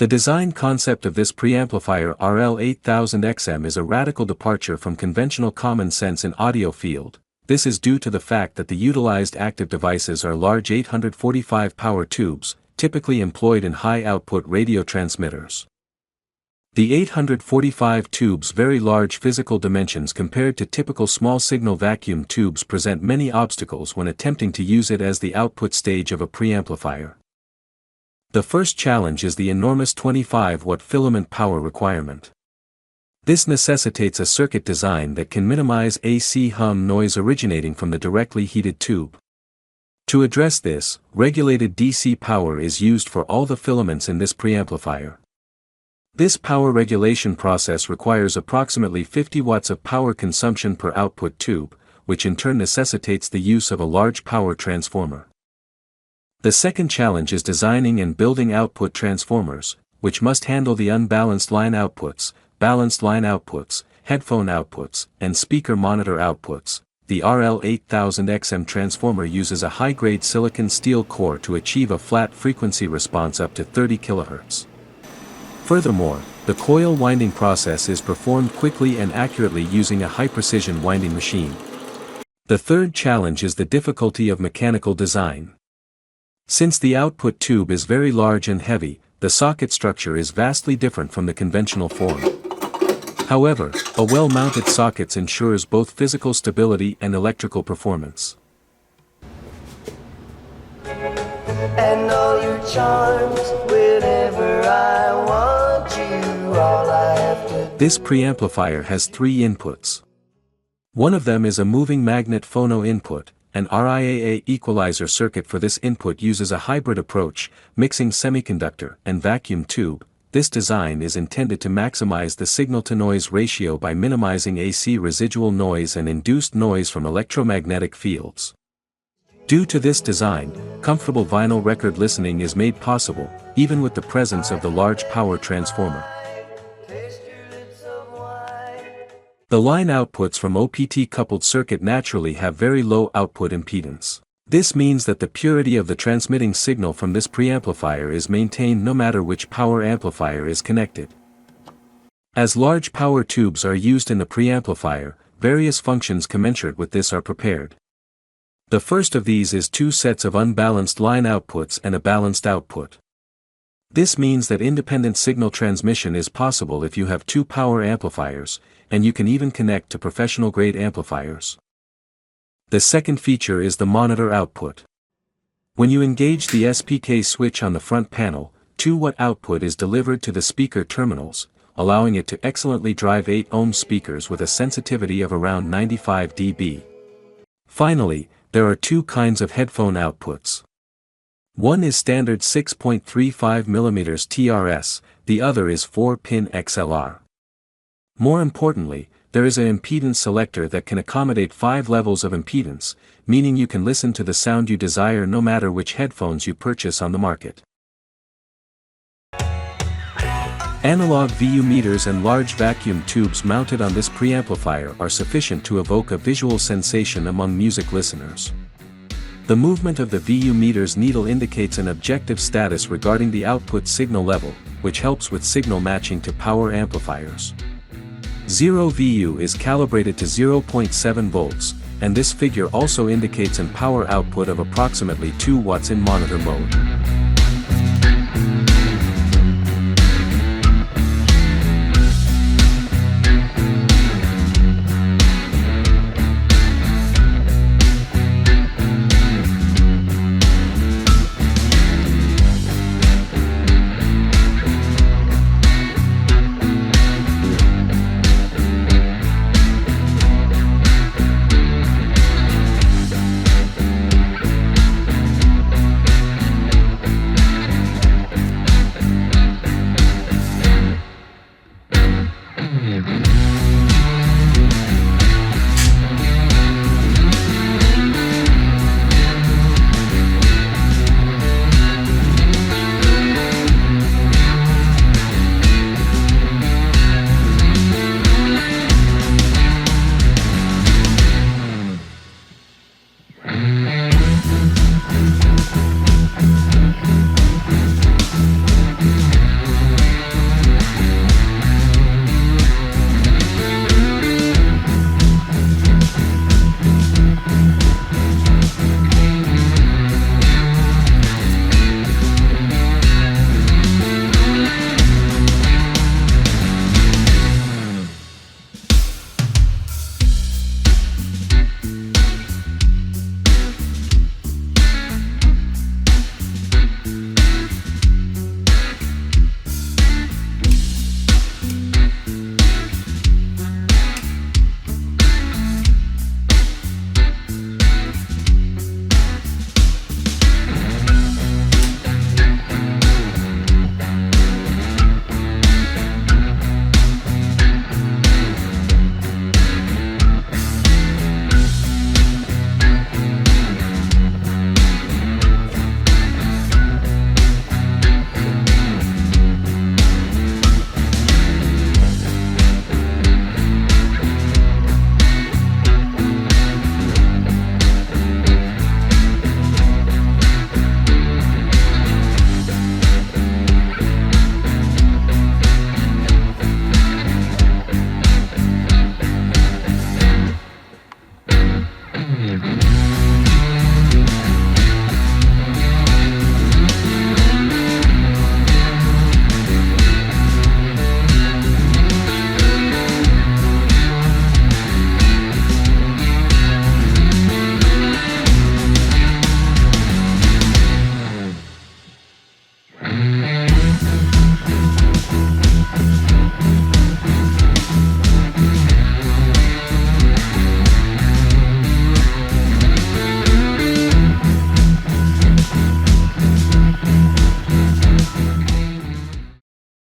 The design concept of this preamplifier RL-8000XM is a radical departure from conventional common sense in audio field. This is due to the fact that the utilized active devices are large 845 power tubes, typically employed in high-output radio transmitters. The 845 tubes' very large physical dimensions compared to typical small-signal vacuum tubes present many obstacles when attempting to use it as the output stage of a preamplifier. The first challenge is the enormous 25-watt filament power requirement. This necessitates a circuit design that can minimize AC hum noise originating from the directly heated tube. To address this, regulated DC power is used for all the filaments in this preamplifier. This power regulation process requires approximately 50 watts of power consumption per output tube, which in turn necessitates the use of a large power transformer. The second challenge is designing and building output transformers, which must handle the unbalanced line outputs, balanced line outputs, headphone outputs, and speaker monitor outputs. The RL-8000XM transformer uses a high-grade silicon steel core to achieve a flat frequency response up to 30 kHz. Furthermore, the coil winding process is performed quickly and accurately using a high-precision winding machine. The third challenge is the difficulty of mechanical design. Since the output tube is very large and heavy, the socket structure is vastly different from the conventional form. However, a well-mounted socket ensures both physical stability and electrical performance. And all your charms, whenever I want you, all I have to. This preamplifier has three inputs. One of them is a moving magnet phono input. An RIAA equalizer circuit for this input uses a hybrid approach, mixing semiconductor and vacuum tube. This design is intended to maximize the signal-to-noise ratio by minimizing AC residual noise and induced noise from electromagnetic fields. Due to this design, comfortable vinyl record listening is made possible, even with the presence of the large power transformer. The line outputs from OPT-coupled circuit naturally have very low output impedance. This means that the purity of the transmitting signal from this preamplifier is maintained no matter which power amplifier is connected. As large power tubes are used in the preamplifier, various functions commensurate with this are prepared. The first of these is two sets of unbalanced line outputs and a balanced output. This means that independent signal transmission is possible if you have two power amplifiers, and you can even connect to professional-grade amplifiers. The second feature is the monitor output. When you engage the SPK switch on the front panel, 2-watt output is delivered to the speaker terminals, allowing it to excellently drive 8-ohm speakers with a sensitivity of around 95 dB. Finally, there are two kinds of headphone outputs. One is standard 6.35 mm TRS, the other is 4-pin XLR. More importantly, there is an impedance selector that can accommodate 5 levels of impedance, meaning you can listen to the sound you desire no matter which headphones you purchase on the market. Analog VU meters and large vacuum tubes mounted on this preamplifier are sufficient to evoke a visual sensation among music listeners. The movement of the VU meter's needle indicates an objective status regarding the output signal level, which helps with signal matching to power amplifiers. 0 VU is calibrated to 0.7 volts, and this figure also indicates an power output of approximately 2 watts in monitor mode.